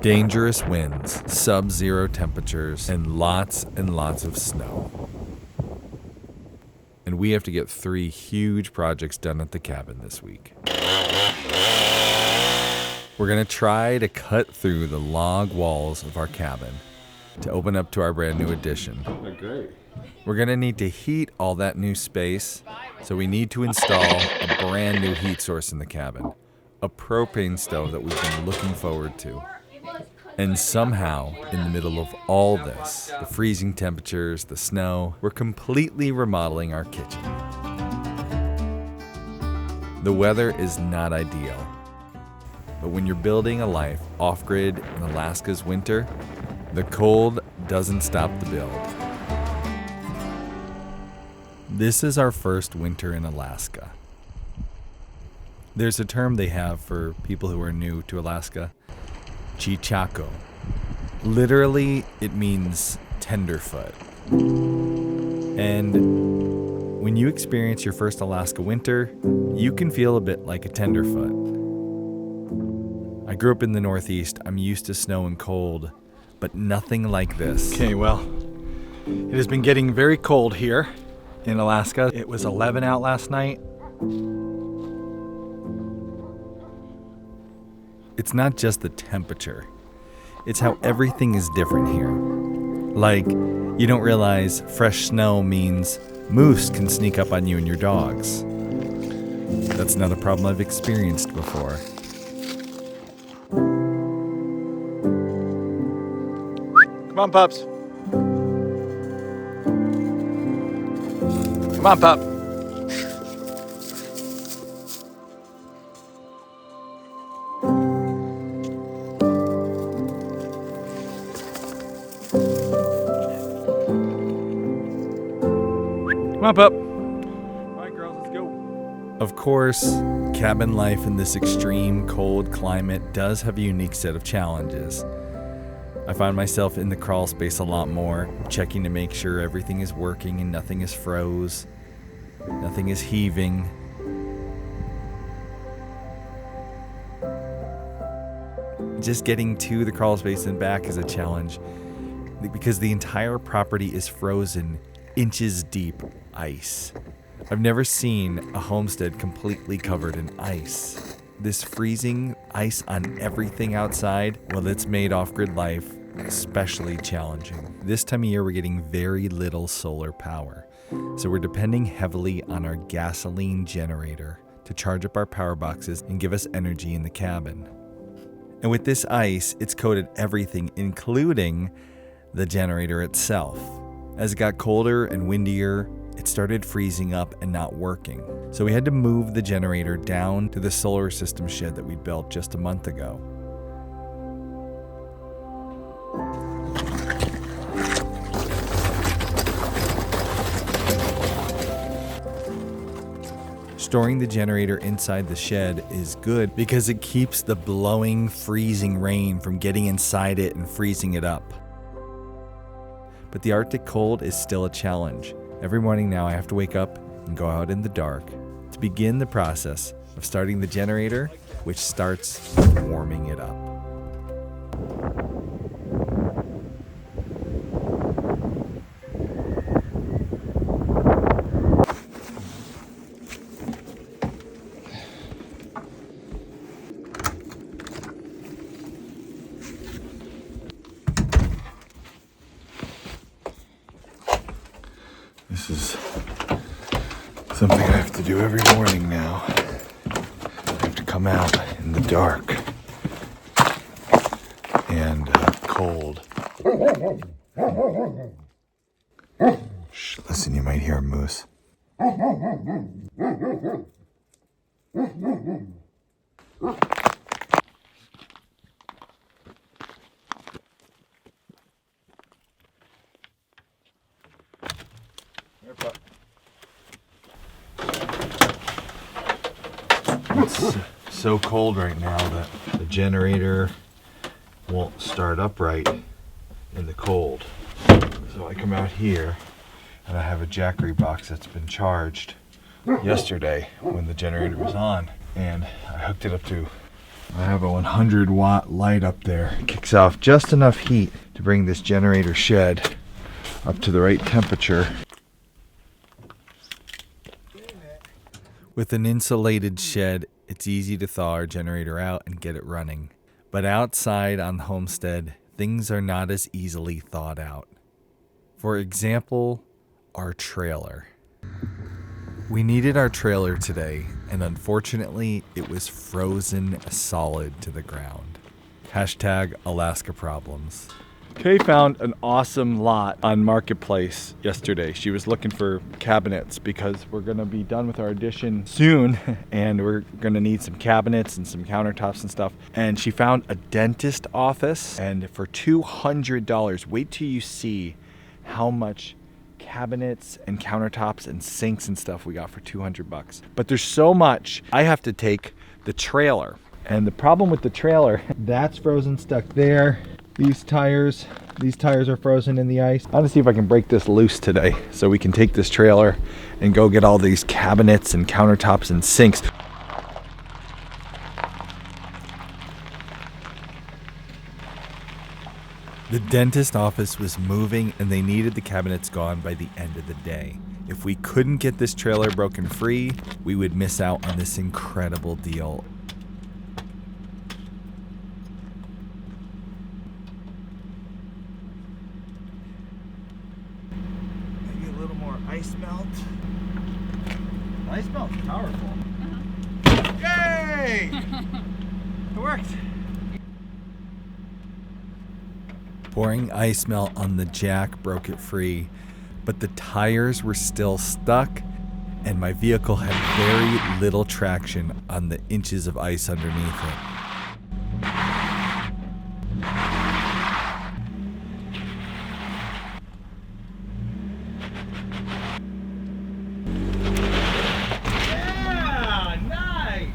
Dangerous winds, sub-zero temperatures, and lots of snow. And we have to get 3 huge projects done at the cabin this week. We're going to try to cut through the log walls of our cabin to open up to our brand new addition. They're great. We're going to need to heat all that new space, so we need to install a brand new heat source in the cabin, a propane stove that we've been looking forward to. And somehow, in the middle of all this, the freezing temperatures, the snow, we're completely remodeling our kitchen. The weather is not ideal, but when you're building a life off-grid in Alaska's winter, the cold doesn't stop the build. This is our first winter in Alaska. There's a term they have for people who are new to Alaska, Cheechako. Literally, it means tenderfoot. And when you experience your first Alaska winter, you can feel a bit like a tenderfoot. I grew up in the Northeast. I'm used to snow and cold, but nothing like this. Okay, well, it has been getting very cold here in Alaska. It was 11 out last night. It's not just the temperature. It's how everything is different here. Like, you don't realize fresh snow means moose can sneak up on you and your dogs. That's not a problem I've experienced before. Come on, pups. Come on, pup. Come on, pup. All right, girls, let's go. Of course, cabin life in this extreme cold climate does have a unique set of challenges. I find myself in the crawl space a lot more, checking to make sure everything is working and nothing is froze, nothing is heaving. Just getting to the crawl space and back is a challenge because the entire property is frozen inches deep ice. I've never seen a homestead completely covered in ice. This freezing ice on everything outside, well, it's made off-grid life especially challenging. This time of year, we're getting very little solar power, so we're depending heavily on our gasoline generator to charge up our power boxes and give us energy in the cabin. And with this ice, it's coated everything, including the generator itself. As it got colder and windier, it started freezing up and not working. So we had to move the generator down to the solar system shed that we built just a month ago. Storing the generator inside the shed is good because it keeps the blowing, freezing rain from getting inside it and freezing it up. But the Arctic cold is still a challenge. Every morning now I have to wake up and go out in the dark to begin the process of starting the generator, which starts with warming it up. This is something I have to do every morning now. I have to come out in the dark and cold. Shh, listen, you might hear a moose. It's so cold right now that the generator won't start up right in the cold. So I come out here and I have a Jackery box that's been charged yesterday when the generator was on, and I hooked it up to I have a 100-watt light up there. It kicks off just enough heat to bring this generator shed up to the right temperature. With an insulated shed, it's easy to thaw our generator out and get it running. But outside on Homestead, things are not as easily thawed out. For example, our trailer. We needed our trailer today, and unfortunately, it was frozen solid to the ground. Hashtag Alaska problems. Kay found an awesome lot on Marketplace yesterday. She was looking for cabinets because we're going to be done with our addition soon, and we're going to need some cabinets and some countertops and stuff. And she found a dentist office, and for $200, wait till you see how much cabinets and countertops and sinks and stuff we got for $200. But there's so much. I have to take the trailer, and the problem with the trailer, that's frozen stuck there. These tires are frozen in the ice. I'm gonna see if I can break this loose today so we can take this trailer and go get all these cabinets and countertops and sinks. The dentist office was moving and they needed the cabinets gone by the end of the day. If we couldn't get this trailer broken free, we would miss out on this incredible deal. Maybe a little more ice melt. Ice melt's powerful. Yay! It worked. Pouring ice melt on the jack broke it free, but the tires were still stuck, and my vehicle had very little traction on the inches of ice underneath it. Yeah, nice!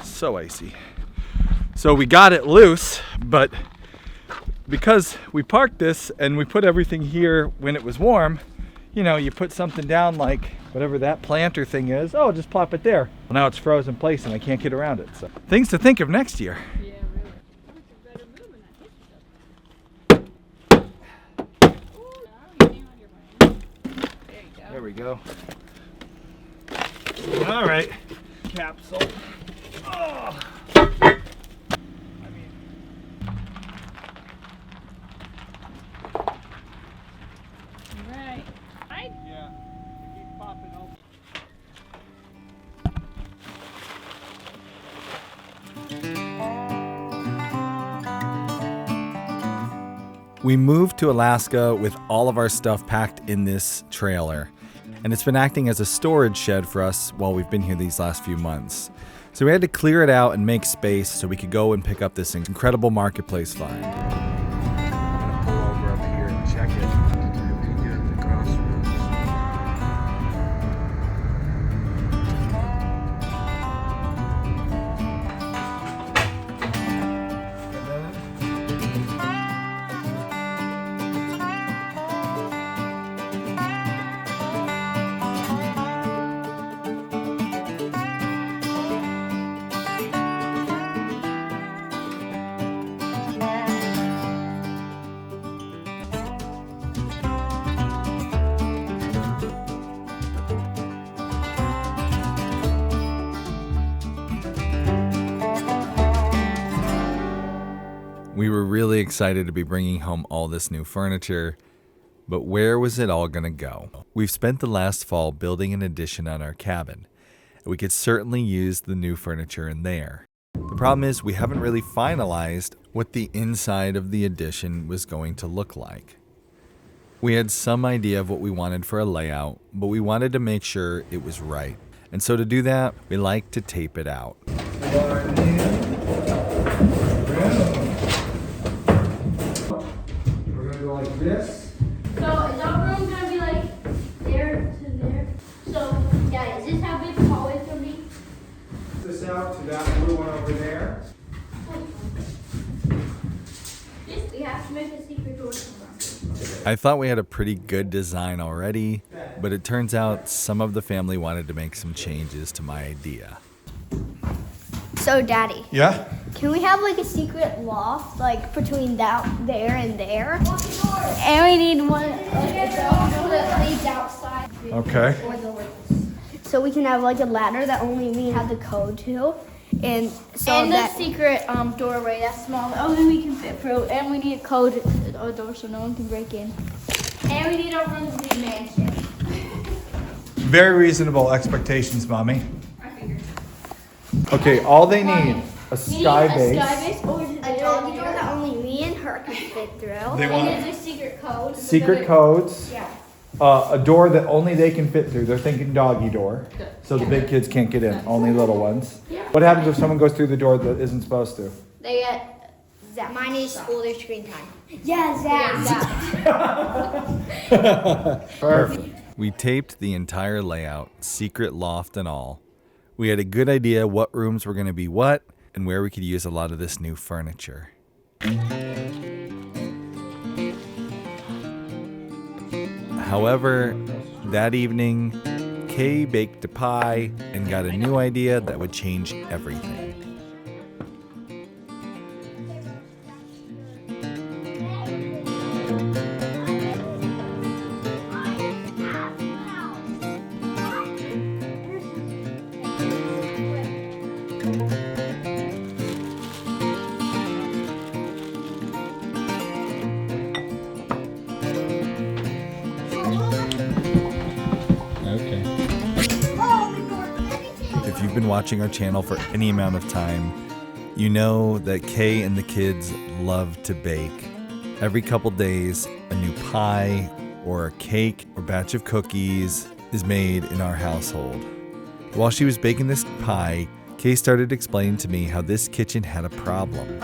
So icy. So we got it loose, but because we parked this and we put everything here when it was warm, you know, you put something down like whatever that planter thing is, oh, just plop it there. Well, now it's frozen in place and I can't get around it. So things to think of next year. Yeah, really. Oh, it's a better move when that hits you. Ooh, now you on your mind. There you go. There we go. All right, capsule. Oh. Right. I Yeah, keep popping open. We moved to Alaska with all of our stuff packed in this trailer, and it's been acting as a storage shed for us while we've been here these last few months. So we had to clear it out and make space so we could go and pick up this incredible Marketplace find. I'm gonna pull over up here and check it. Maybe get at the crossroads. We were really excited to be bringing home all this new furniture, but where was it all going to go? We've spent the last fall building an addition on our cabin, and we could certainly use the new furniture in there. The problem is we haven't really finalized what the inside of the addition was going to look like. We had some idea of what we wanted for a layout, but we wanted to make sure it was right. And so to do that, we like to tape it out. This. So is our room gonna be like there to there? So yeah, is this how big the hallway is gonna be? This out to that blue one over there. We have to make a secret door somewhere. I thought we had a pretty good design already, but it turns out some of the family wanted to make some changes to my idea. So, Daddy, Yeah? can we have like a secret loft, like between that there and there? And we need one that leads outside. Okay. So we can have like a ladder that only we have the code to, and so And that the secret doorway that's small. Only we can fit through. And we need a code or door so no one can break in. And we need a room to be mansion. Very reasonable expectations, Mommy. I figured. Okay, all they need, a We sky need a base. sky base over to a there. doggy door that only me and her can fit through. They And want there's a secret code. secret codes, Yeah. a door that only they can fit through. They're thinking doggy door. Good. So the big kids can't get in, only little ones. Yeah. What happens if someone goes through the door that isn't supposed to? They get Zap. Mine is school their screen time. Perfect. We taped the entire layout, secret loft and all. We had a good idea what rooms were going to be what and where we could use a lot of this new furniture. However, that evening, Kay baked a pie and got a new idea that would change everything. Okay. If you've been watching our channel for any amount of time, you know that Kay and the kids love to bake. Every couple days, a new pie or a cake or batch of cookies is made in our household. While she was baking this pie, Kay started explaining to me how this kitchen had a problem.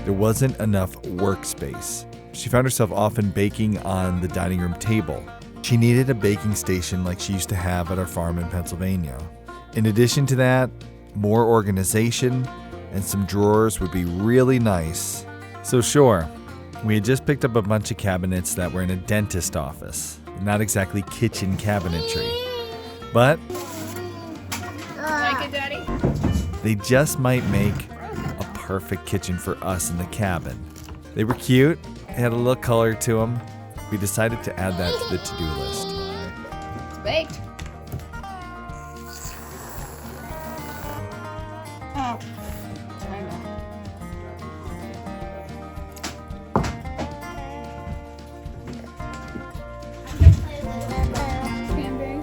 There wasn't enough workspace. She found herself often baking on the dining room table. She needed a baking station like she used to have at our farm in Pennsylvania. In addition to that, more organization and some drawers would be really nice. So sure, we had just picked up a bunch of cabinets that were in a dentist office, not exactly kitchen cabinetry. But like it, Daddy. they just might make a perfect kitchen for us in the cabin. They were cute, they had a little color to them. We decided to add that to the to-do list. It's baked. Oh. I know. Cranberry.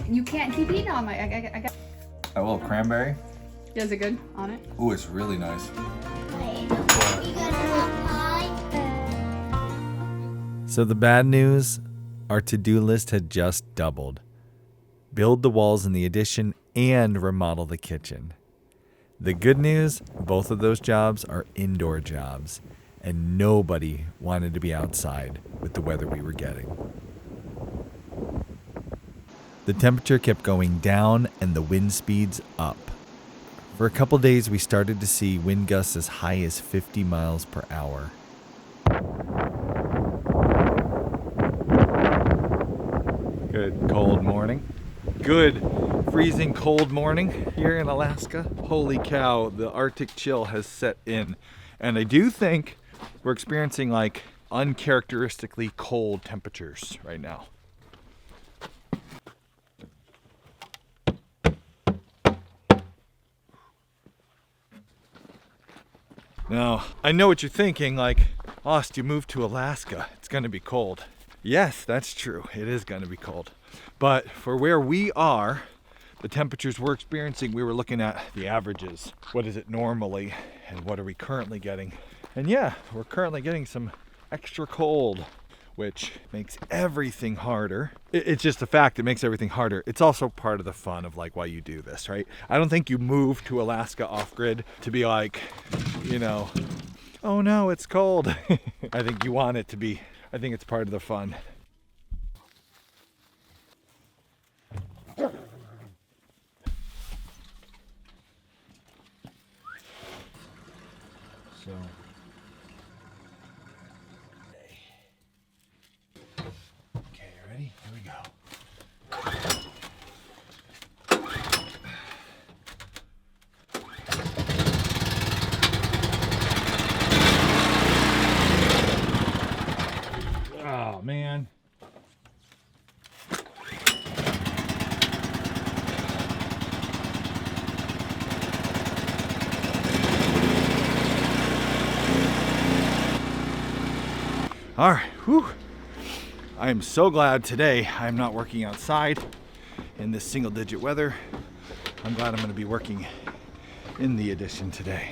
You can't keep eating on my. I got. A little cranberry. Is it good on it? Ooh, it's really nice. So the bad news, our to-do list had just doubled. Build the walls in the addition and remodel the kitchen. The good news, both of those jobs are indoor jobs, and nobody wanted to be outside with the weather we were getting. The temperature kept going down and the wind speeds up. For a couple days, we started to see wind gusts as high as 50 miles per hour. Good cold morning. Good freezing cold morning here in Alaska. Holy cow, the Arctic chill has set in. And I do think we're experiencing like uncharacteristically cold temperatures right now. Now, I know what you're thinking, like, Ost, you moved to Alaska, it's gonna be cold. Yes, that's true, it is gonna be cold. But for where we are, the temperatures we're experiencing, we were looking at the averages. What is it normally, and what are we currently getting? And yeah, we're currently getting some extra cold, which makes everything harder. It's just a fact, it makes everything harder. It's also part of the fun of like why you do this, right? I don't think you move to Alaska off-grid to be like, you know, Oh no, it's cold. I think you want it to be. I think it's part of the fun. So. Okay, you ready? Here we go. Oh man. All right, whew. I am so glad today I'm not working outside in this single digit weather. I'm glad I'm going to be working in the addition today.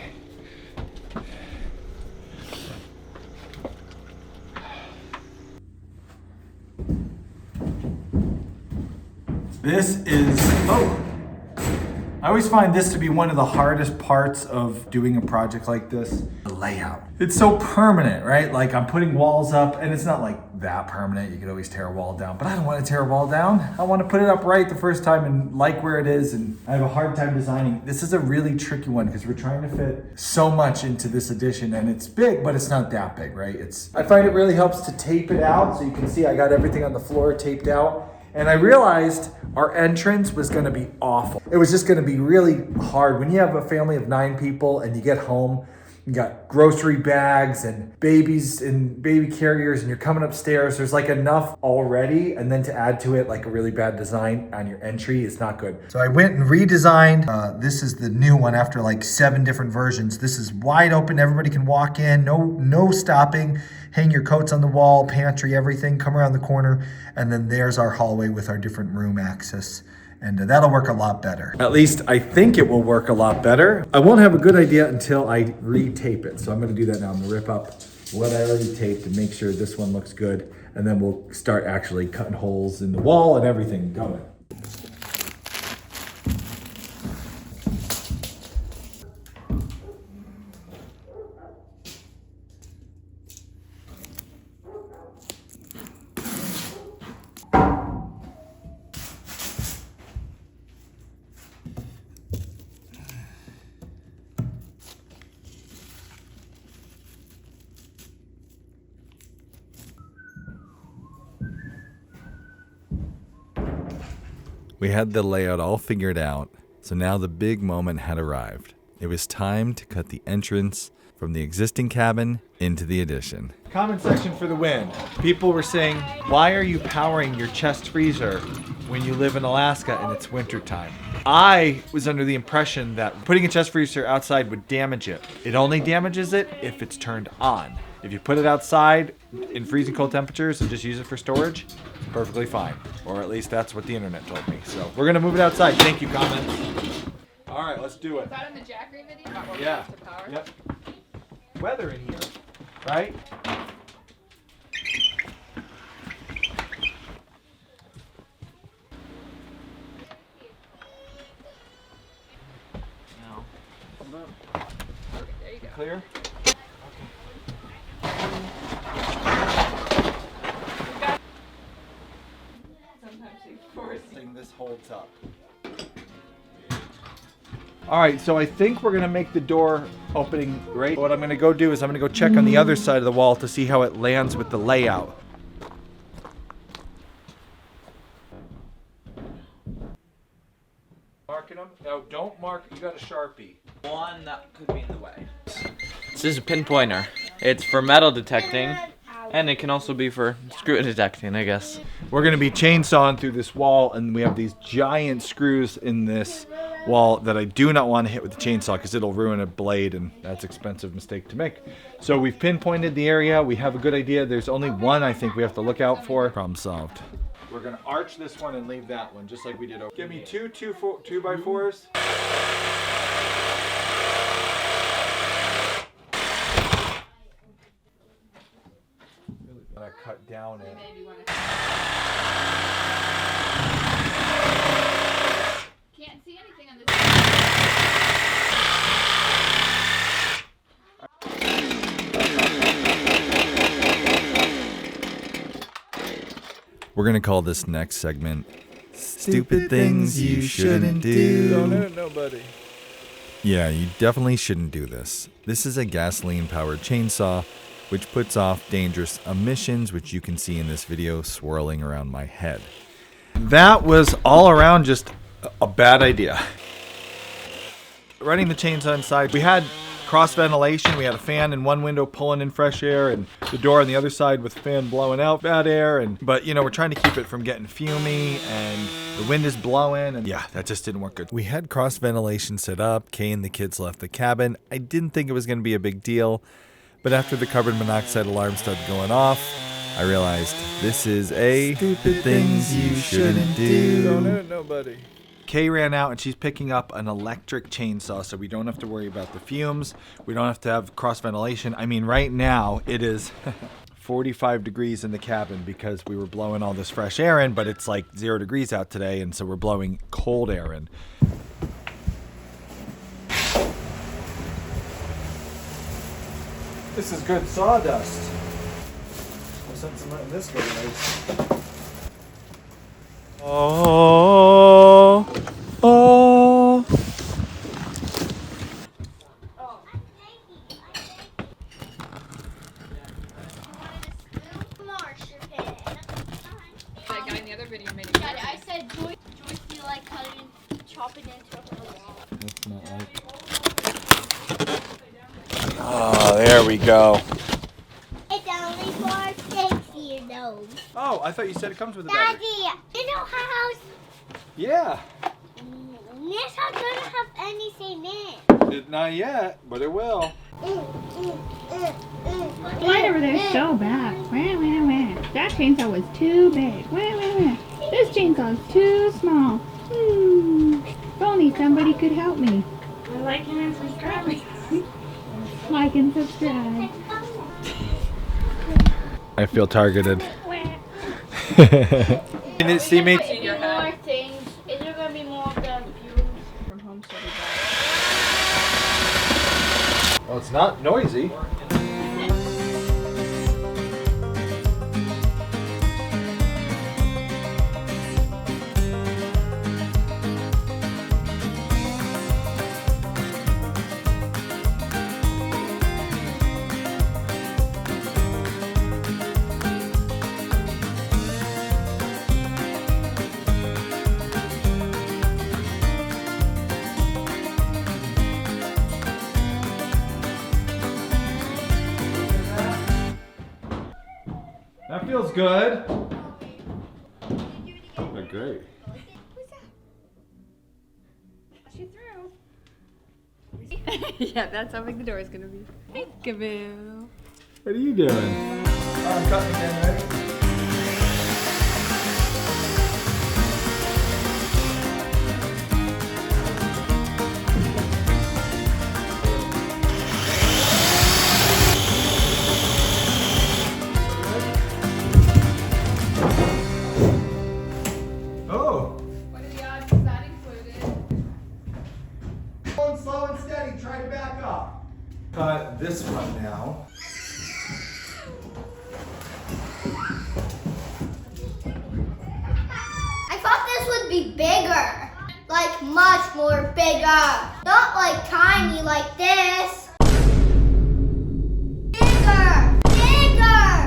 This is, I always find this to be one of the hardest parts of doing a project like this, the layout. It's so permanent, right? Like I'm putting walls up and it's not like that permanent. You could always tear a wall down, but I don't want to tear a wall down. I want to put it up right the first time and like where it is. And I have a hard time designing. This is a really tricky one because we're trying to fit so much into this addition and it's big, but it's not that big, right? I find it really helps to tape it out. So you can see I got everything on the floor taped out. And I realized our entrance was gonna be awful. It was just gonna be really hard. When you have a family of 9 people and you get home, you got grocery bags and babies and baby carriers and you're coming upstairs, there's like enough already. And then to add to it like a really bad design on your entry is not good. So I went and redesigned. This is the new one after like 7 different versions. This is wide open, everybody can walk in, no stopping. Hang your coats on the wall, pantry, everything, come around the corner. And then there's our hallway with our different room access. And that'll work a lot better. At least I think it will work a lot better. I won't have a good idea until I re-tape it. So I'm gonna do that now. I'm gonna rip up what I already taped and make sure this one looks good. And then we'll start actually cutting holes in the wall and everything going. We had the layout all figured out, so now the big moment had arrived. It was time to cut the entrance from the existing cabin into the addition. Comment section for the win. People were saying, why are you powering your chest freezer when you live in Alaska and it's wintertime? I was under the impression that putting a chest freezer outside would damage it. It only damages it if it's turned on. If you put it outside in freezing cold temperatures and just use it for storage, it's perfectly fine. Or at least that's what the internet told me. So we're gonna move it outside. Thank you, comments. All right, let's do it. Was that in the Jackery video? About what Yeah. we used to power? Yep. Weather in here, right? Okay, there you go. Clear? Sometimes you force This holds up. All right, so I think we're gonna make the door opening right. What I'm gonna go do is I'm gonna go check on the other side of the wall to see how it lands with the layout. Marking them? No, don't mark, you got a Sharpie. One that could be in the way. This is a pinpointer. It's for metal detecting, and it can also be for screw detecting, I guess. We're gonna be chainsawing through this wall, and we have these giant screws in this wall that I do not want to hit with the chainsaw because it'll ruin a blade, and that's an expensive mistake to make. So we've pinpointed the area. We have a good idea. There's only one I think we have to look out for. Problem solved. We're gonna arch this one and leave that one just like we did over. Give me two 2x4s. I cut down it. maybe want to. Can't see anything on this. We're going to call this next segment Stupid Things You Shouldn't Do. Don't hurt nobody. Yeah, you definitely shouldn't do this. This is a gasoline-powered chainsaw, which puts off dangerous emissions, which you can see in this video swirling around my head. That was all around just a bad idea. Running the chainsaw inside, we had cross ventilation. We had a fan in one window pulling in fresh air, and the door on the other side with the fan blowing out bad air. But you know, we're trying to keep it from getting fumy, and the wind is blowing, and yeah, that just didn't work good. We had cross ventilation set up. Kay and the kids left the cabin. I didn't think it was going to be a big deal, but after the carbon monoxide alarm started going off, I realized this is a stupid things you shouldn't do. Don't hurt nobody. Kay ran out and she's picking up an electric chainsaw, so we don't have to worry about the fumes. We don't have to have cross ventilation. I mean, right now it is 45 degrees in the cabin because we were blowing all this fresh air in, but it's like 0 degrees out today, and so we're blowing cold air in. This is good sawdust. I'll send some in this way, guys. Oh. That guy in the other video made it. Daddy, I said Joyce be like cutting, chopping into her wall. That's not like... Oh, there we go. It's only for 6 years old. Oh, I thought you said it comes with a Daddy, battery. you know how Yeah. this house doesn't have anything in. Not yet, but it will. Light over there is so bad. Wah, wah, wah. That chainsaw was too big. Wah, wah, wah. This chainsaw is too small. If only somebody could help me. Liking and subscribing. Like and subscribe. I feel targeted. Can it see me? More things. Is there gonna be more of the fumes From Homesteady. Well, it's not noisy. That feels good. Oh, great. She threw. Yeah, that's how big the door is gonna be. Peekaboo. What are you doing? I'm cutting again, ready? What are the odds of that included? Going slow and steady, try to back up. Cut this one now. I thought this would be bigger. Like much more bigger. Not like tiny like this. Bigger! Bigger!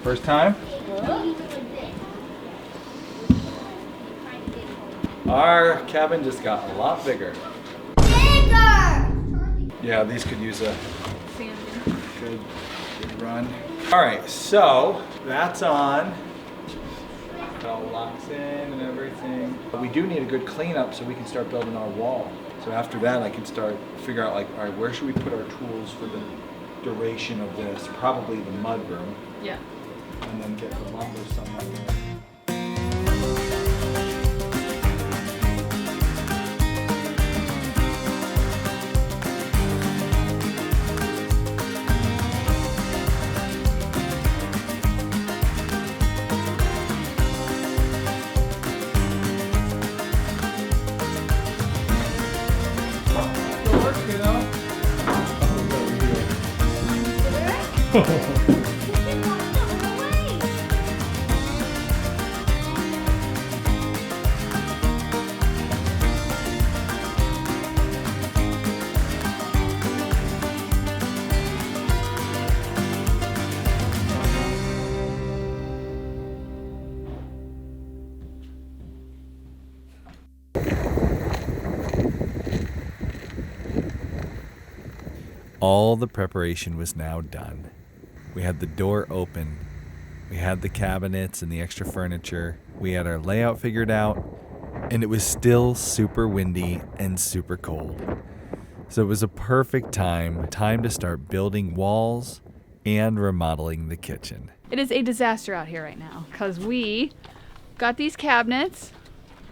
First time? Our cabin just got a lot bigger. Yeah, these could use a good run. All right, so that's on. It all locks in and everything. But we do need a good cleanup so we can start building our wall. So after that, I can start figure out like, all right, where should we put our tools for the duration of this? Probably the mud room. Yeah. And then get the lumber somewhere there. All the preparation was now done. We had the door open. We had the cabinets and the extra furniture. We had our layout figured out, and it was still super windy and super cold. So it was a perfect time to start building walls and remodeling the kitchen. It is a disaster out here right now because we got these cabinets,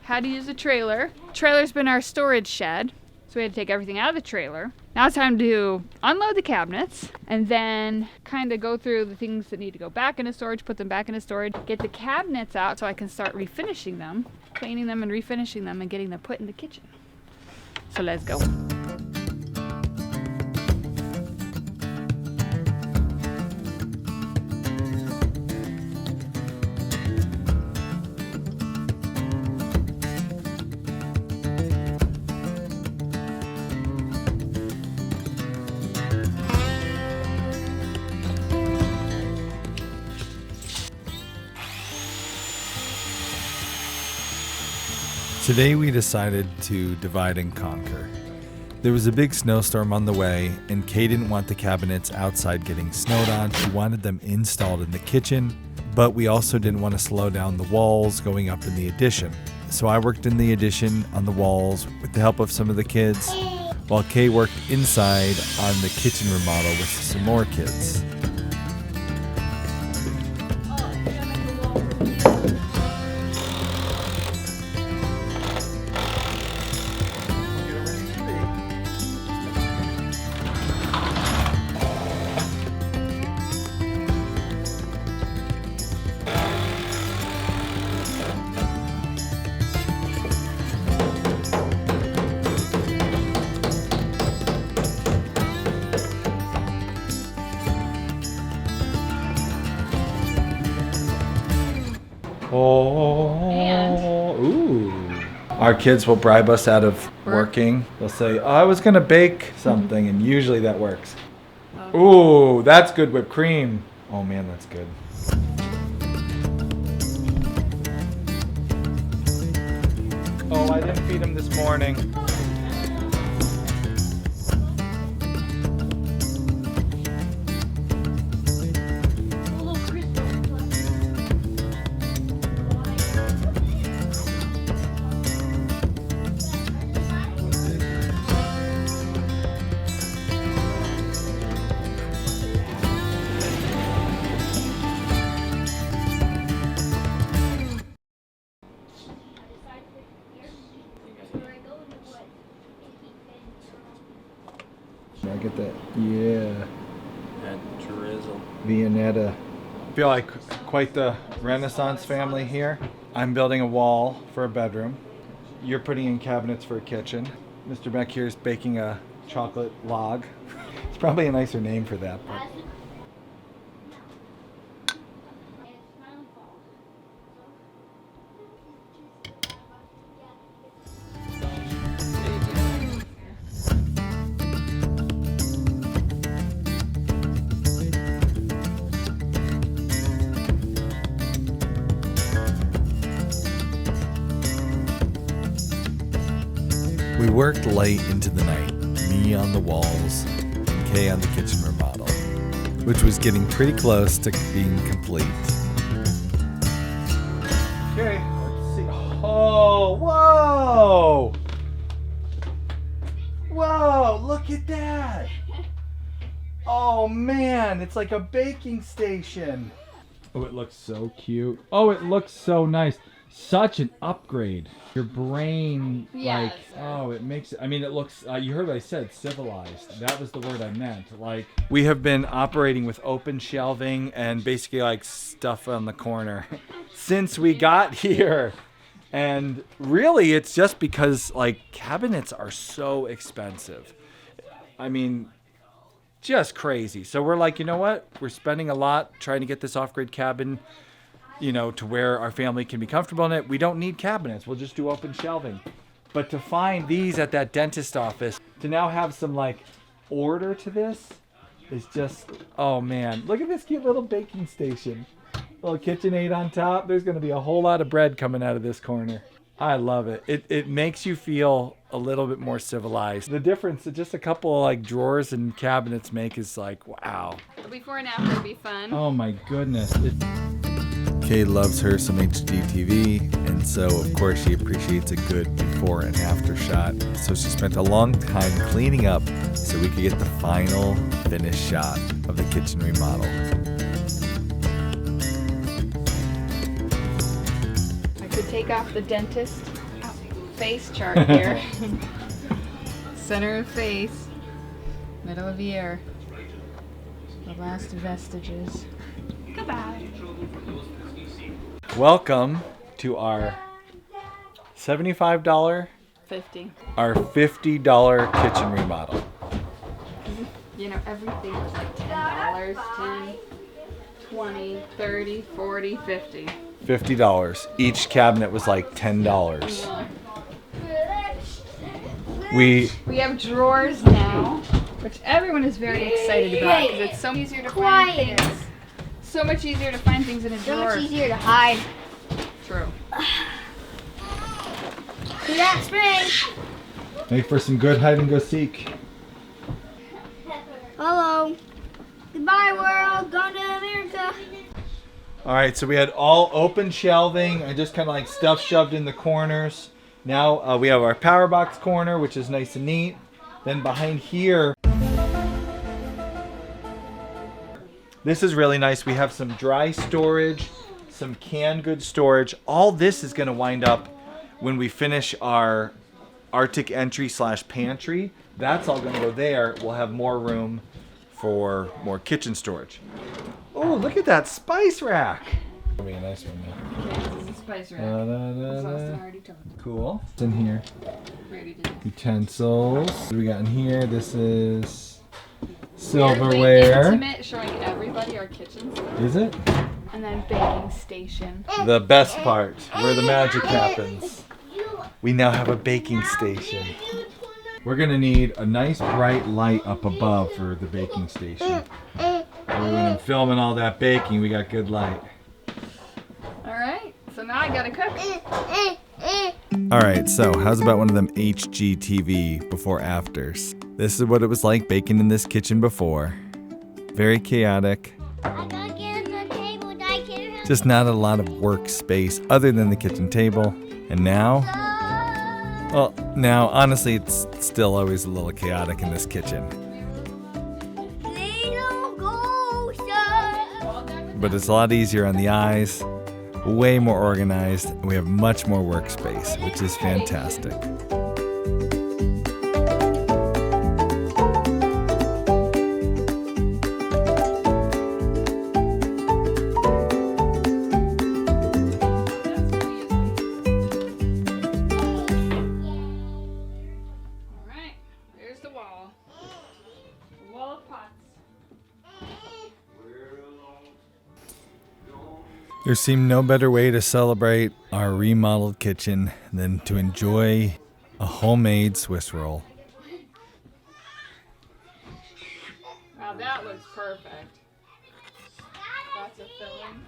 had to use a trailer. Trailer's been our storage shed, so we had to take everything out of the trailer. Now it's time to unload the cabinets and then kind of go through the things that need to go back into storage, put them back into storage, get the cabinets out so I can start refinishing them, cleaning them and refinishing them and getting them put in the kitchen. So let's go. Today we decided to divide and conquer. There was a big snowstorm on the way, and Kay didn't want the cabinets outside getting snowed on. She wanted them installed in the kitchen, but we also didn't want to slow down the walls going up in the addition. So I worked in the addition on the walls with the help of some of the kids, while Kay worked inside on the kitchen remodel with some more kids. Ooh. Our kids will bribe us out of working. They'll say, oh, I was going to bake something, and usually that works. Ooh, that's good whipped cream. Oh man, that's good. Oh, I didn't feed him this morning. I get that, yeah. And drizzle. Viennetta. I feel like quite the Renaissance family here. I'm building a wall for a bedroom. You're putting in cabinets for a kitchen. Mr. Beck here is baking a chocolate log. It's probably a nicer name for that. But. worked late into the night, me on the walls, and Kay on the kitchen remodel, which was getting pretty close to being complete. Okay, let's see. Oh, whoa! Whoa, look at that! Oh man, it's like a baking station. Oh, it looks so cute. Oh, it looks so nice. Such an upgrade. Your brain, Yes. oh, it makes it, I mean, it looks, you heard what I said, civilized. That was the word I meant. Like, we have been operating with open shelving and basically like stuff on the corner since we got here. And really, it's just because like cabinets are so expensive. I mean, just crazy. So we're like, you know what? We're spending a lot trying to get this off-grid cabin, you know, to where our family can be comfortable in it. We don't need cabinets. We'll just do open shelving. But to find these at that dentist office, to now have some like order to this is just, oh man. Look at this cute little baking station. Little KitchenAid on top. There's going to be a whole lot of bread coming out of this corner. I love it. It makes you feel a little bit more civilized. The difference that just a couple of like drawers and cabinets make is like, wow. The before and after will be fun. Oh my goodness. Kay loves her some HGTV, and so of course she appreciates a good before and after shot. So she spent a long time cleaning up so we could get the final finished shot of the kitchen remodel. I could take off the dentist face chart here. Center of face, middle of ear, the last vestiges. Goodbye. Welcome to our $75, 50. our $50 kitchen remodel. You know, everything was like $10, 10, 20, 30, 40, 50. $50. Each cabinet was like $10. We have drawers now, which everyone is very excited about because it's so easier to find things. So much easier to find things in a So drawer. much easier to hide. True. See that spring? make for some good hide and go seek. Hello. Goodbye, world. Going to America. All right, so we had all open shelving and just kind of like stuff shoved in the corners. Now we have our power box corner, which is nice and neat. Then behind here, this is really nice. We have some dry storage, some canned goods storage. All this is going to wind up when we finish our Arctic entry / pantry. That's all going to go there. We'll have more room for more kitchen storage. Oh, look at that spice rack. That'll be a nice one now. Okay, this is a spice rack. Da-da-da-da. Austin already told me. Cool. What's in here? Already did. Utensils. What do we got in here? This is Weirdly silverware. intimate, showing everybody our kitchens. Is it? And then baking station. The best part, where the magic happens. We now have a baking station. We're gonna need a nice bright light up above for the baking station. When I'm filming all that baking, we got good light. Alright, so now I gotta cook. All right, so how's about one of them HGTV before afters? This is what it was like baking in this kitchen before. Very chaotic. Just not a lot of workspace other than the kitchen table. And now, well, now honestly, it's still always a little chaotic in this kitchen. But it's a lot easier on the eyes, way more organized, and we have much more workspace, which is fantastic. Alright, there's the wall. The wall of pots. There seemed no better way to celebrate our remodeled kitchen than to enjoy a homemade Swiss roll. Wow, that looks perfect. Lots of filling.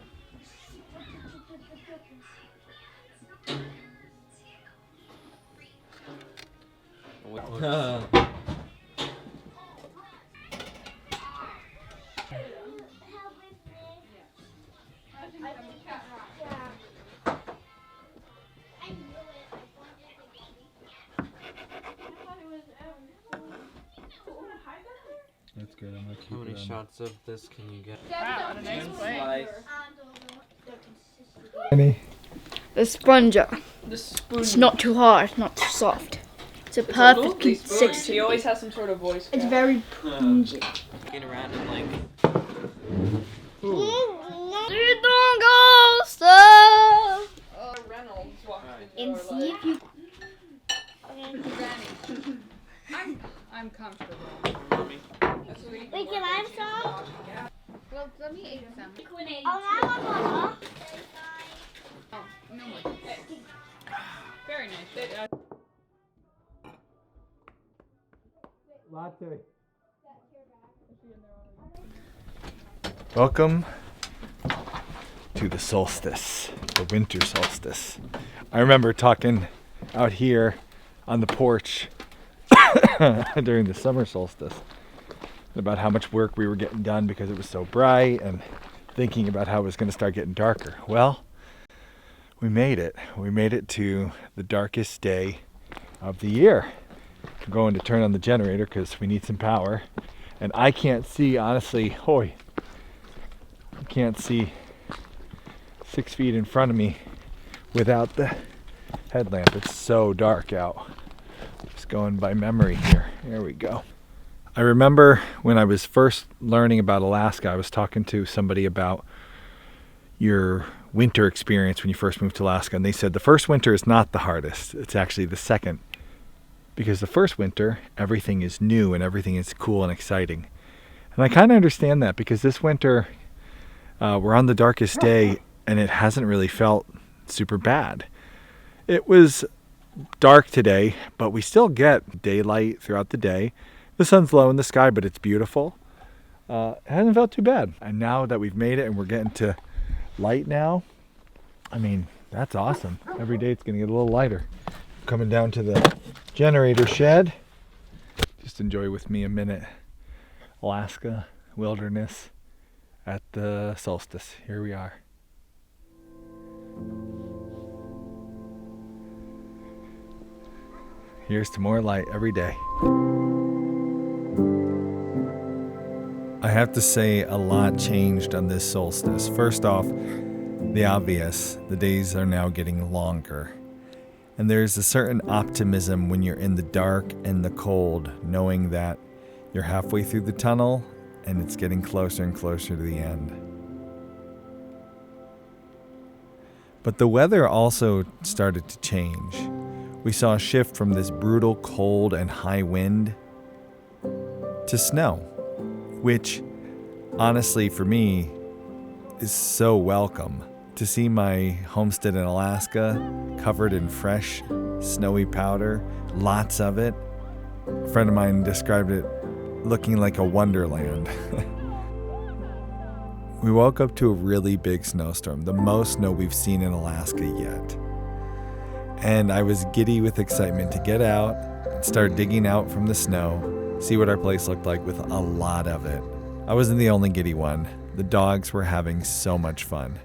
That's good. I'm gonna keep How many it on. shots of this can you get? Wow, what a nice place. Any? The sponger. The spoon. It's not too hard, not too soft. It's a perfect Lovely spoon. She consistency. always has some sort of voice. It's very pungent. Looking around and like. Reynolds walks And see if you. I'm comfortable. Wait, can I have some? Well, let me eat some. Oh, Oh, no more. Very nice. Latte. Welcome to the solstice, the winter solstice. I remember talking out here on the porch during the summer solstice about how much work we were getting done because it was so bright, and thinking about how it was going to start getting darker. Well, we made it. We made it to the darkest day of the year. I'm going to turn on the generator because we need some power. And I can't see, honestly, I can't see 6 feet in front of me without the headlamp. It's so dark out. Just going by memory here. There we go. I remember when I was first learning about Alaska, I was talking to somebody about your winter experience when you first moved to Alaska, and they said the first winter is not the hardest. It's actually the second. Because the first winter, everything is new and everything is cool and exciting. And I kind of understand that, because this winter, we're on the darkest day and it hasn't really felt super bad. It was dark today, but we still get daylight throughout the day. The sun's low in the sky, but it's beautiful. It hasn't felt too bad. And now that we've made it and we're getting to light now, I mean, that's awesome. Every day it's going to get a little lighter. Coming down to the generator shed. Just enjoy with me a minute. Alaska wilderness at the solstice. Here we are. Here's to more light every day. I have to say a lot changed on this solstice. First off, the obvious, the days are now getting longer. And there's a certain optimism when you're in the dark and the cold, knowing that you're halfway through the tunnel and it's getting closer and closer to the end. But the weather also started to change. We saw a shift from this brutal cold and high wind to snow, which honestly for me is so welcome. To see my homestead in Alaska covered in fresh, snowy powder, lots of it. A friend of mine described it looking like a wonderland. We woke up to a really big snowstorm, the most snow we've seen in Alaska yet. And I was giddy with excitement to get out and start digging out from the snow, see what our place looked like with a lot of it. I wasn't the only giddy one. The dogs were having so much fun.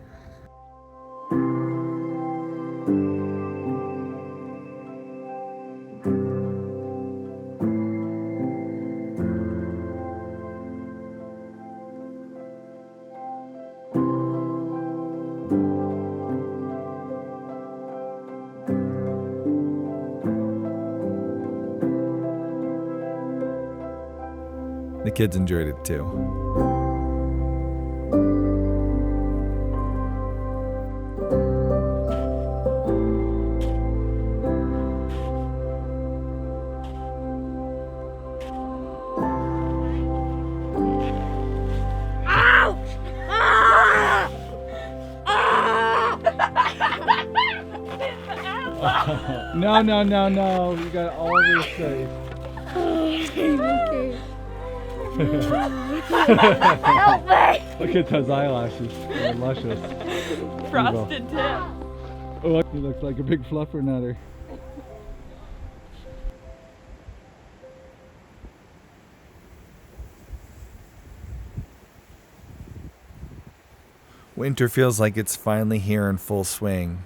The kids enjoyed it too. No. You got all this safe. Help me! Look at those eyelashes. They're luscious. Frosted tip. Oh, he looks like a big fluffernutter. Winter feels like it's finally here in full swing,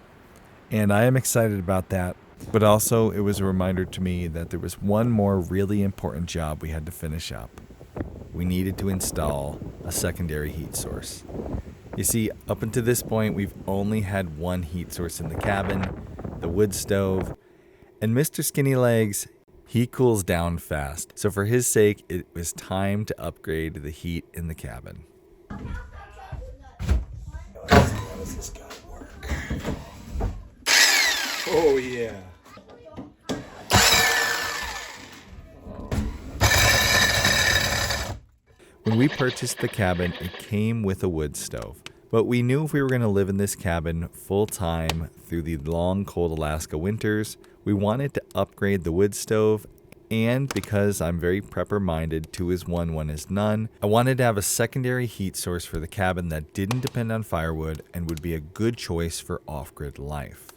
and I am excited about that. But also, it was a reminder to me that there was one more really important job we had to finish up. We needed to install a secondary heat source. You see, up until this point, we've only had one heat source in the cabin, the wood stove, and Mr. Skinny Legs, he cools down fast. So for his sake, it was time to upgrade the heat in the cabin. How does this guy work? Oh yeah. When we purchased the cabin, it came with a wood stove. But we knew if we were going to live in this cabin full time through the long, cold Alaska winters, we wanted to upgrade the wood stove. And because I'm very prepper minded, 2 is 1, 1 is none, I wanted to have a secondary heat source for the cabin that didn't depend on firewood and would be a good choice for off-grid life.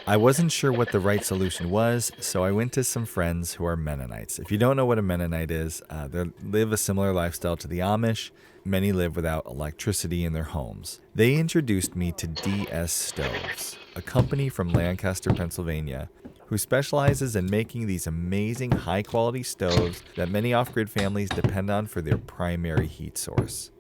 I wasn't sure what the right solution was, so I went to some friends who are Mennonites. If you don't know what a Mennonite is, they live a similar lifestyle to the Amish. Many live without electricity in their homes. They introduced me to DS Stoves, a company from Lancaster, Pennsylvania, who specializes in making these amazing high-quality stoves that many off-grid families depend on for their primary heat source.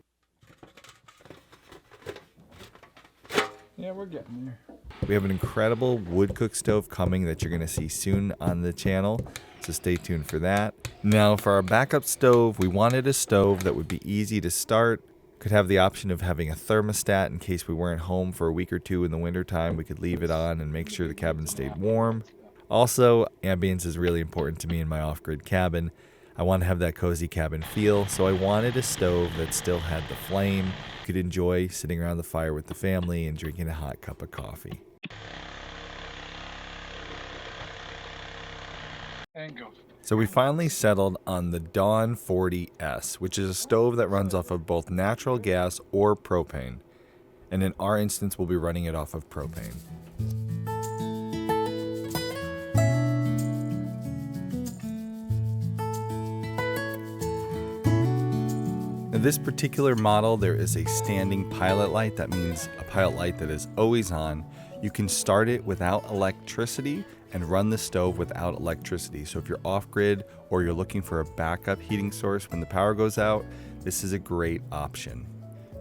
Yeah, we're getting there. We have an incredible wood cook stove coming that you're going to see soon on the channel, so stay tuned for that. Now, for our backup stove, we wanted a stove that would be easy to start, could have the option of having a thermostat in case we weren't home for a week or two in the wintertime. We could leave it on and make sure the cabin stayed warm. Also, ambience is really important to me in my off-grid cabin. I want to have that cozy cabin feel, so I wanted a stove that still had the flame, could enjoy sitting around the fire with the family and drinking a hot cup of coffee. And go. So we finally settled on the Dawn 40S, which is a stove that runs off of both natural gas or propane. And in our instance, we'll be running it off of propane. In this particular model, there is a standing pilot light. That means a pilot light that is always on. You can start it without electricity and run the stove without electricity. So if you're off-grid or you're looking for a backup heating source when the power goes out, this is a great option.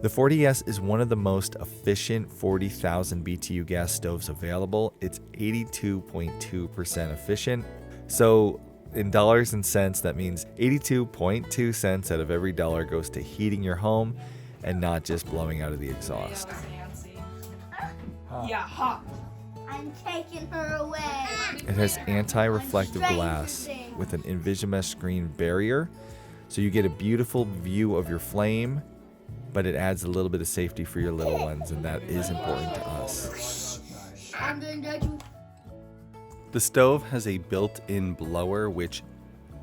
The 40S is one of the most efficient 40,000 BTU gas stoves available. It's 82.2% efficient. So in dollars and cents, that means 82.2 cents out of every dollar goes to heating your home and not just blowing out of the exhaust. Yeah, hot. I'm taking her away. It has anti-reflective glass with an Invisimesh screen barrier, so you get a beautiful view of your flame, but it adds a little bit of safety for your little ones, and that is important to us. I'm gonna judge you. The stove has a built-in blower, which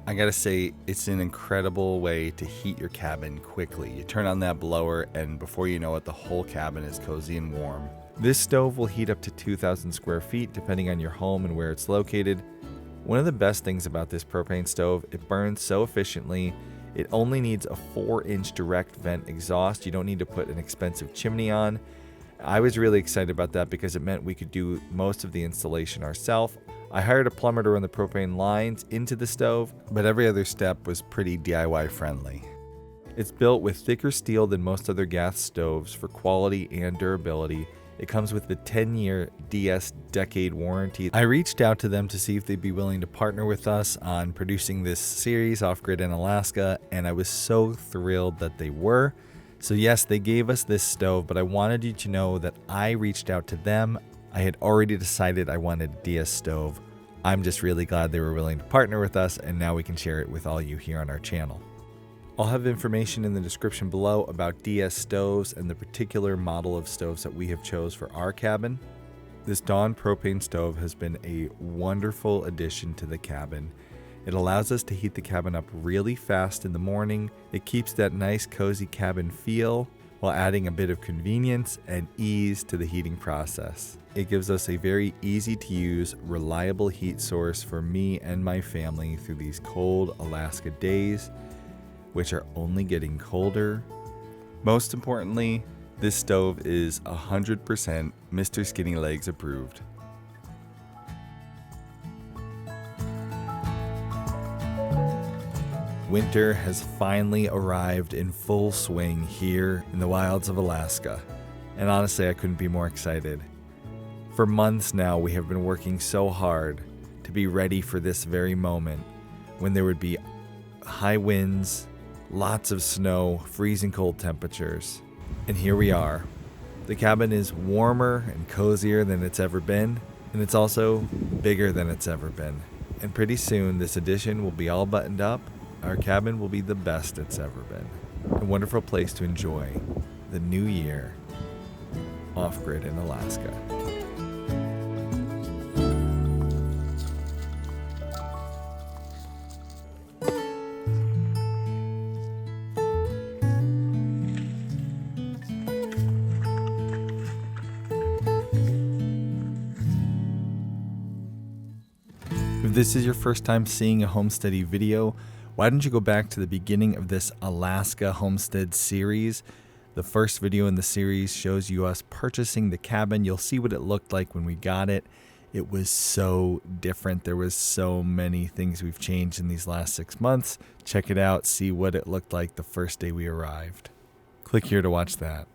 I gotta say, it's an incredible way to heat your cabin quickly. You turn on that blower, and before you know it, the whole cabin is cozy and warm. This stove will heat up to 2,000 square feet, depending on your home and where it's located. One of the best things about this propane stove, it burns so efficiently. It only needs a 4-inch direct vent exhaust. You don't need to put an expensive chimney on. I was really excited about that because it meant we could do most of the installation ourselves. I hired a plumber to run the propane lines into the stove, but every other step was pretty DIY friendly. It's built with thicker steel than most other gas stoves for quality and durability. It comes with the 10-year DS Decade warranty. I reached out to them to see if they'd be willing to partner with us on producing this series off-grid in Alaska, and I was so thrilled that they were. So yes, they gave us this stove, but I wanted you to know that I reached out to them. I had already decided I wanted a DS stove. I'm just really glad they were willing to partner with us, and now we can share it with all you here on our channel. I'll have information in the description below about DS stoves and the particular model of stoves that we have chose for our cabin. This Dawn propane stove has been a wonderful addition to the cabin. It allows us to heat the cabin up really fast in the morning. It keeps that nice cozy cabin feel while adding a bit of convenience and ease to the heating process. It gives us a very easy to use, reliable heat source for me and my family through these cold Alaska days. which are only getting colder. Most importantly, this stove is 100% Mr. Skinny Legs approved. Winter has finally arrived in full swing here in the wilds of Alaska, and honestly, I couldn't be more excited. For months now, we have been working so hard to be ready for this very moment when there would be high winds, lots of snow, freezing cold temperatures. And here we are. The cabin is warmer and cozier than it's ever been, and it's also bigger than it's ever been. And pretty soon, this addition will be all buttoned up. Our cabin will be the best it's ever been. A wonderful place to enjoy the new year off-grid in Alaska. If this is your first time seeing a Homesteady video, why don't you go back to the beginning of this Alaska homestead series? The first video in the series shows you us purchasing the cabin. You'll see what it looked like when we got it. It was so different. There was so many things we've changed in these last 6 months. Check it out, see what it looked like the first day we arrived. Click here to watch that.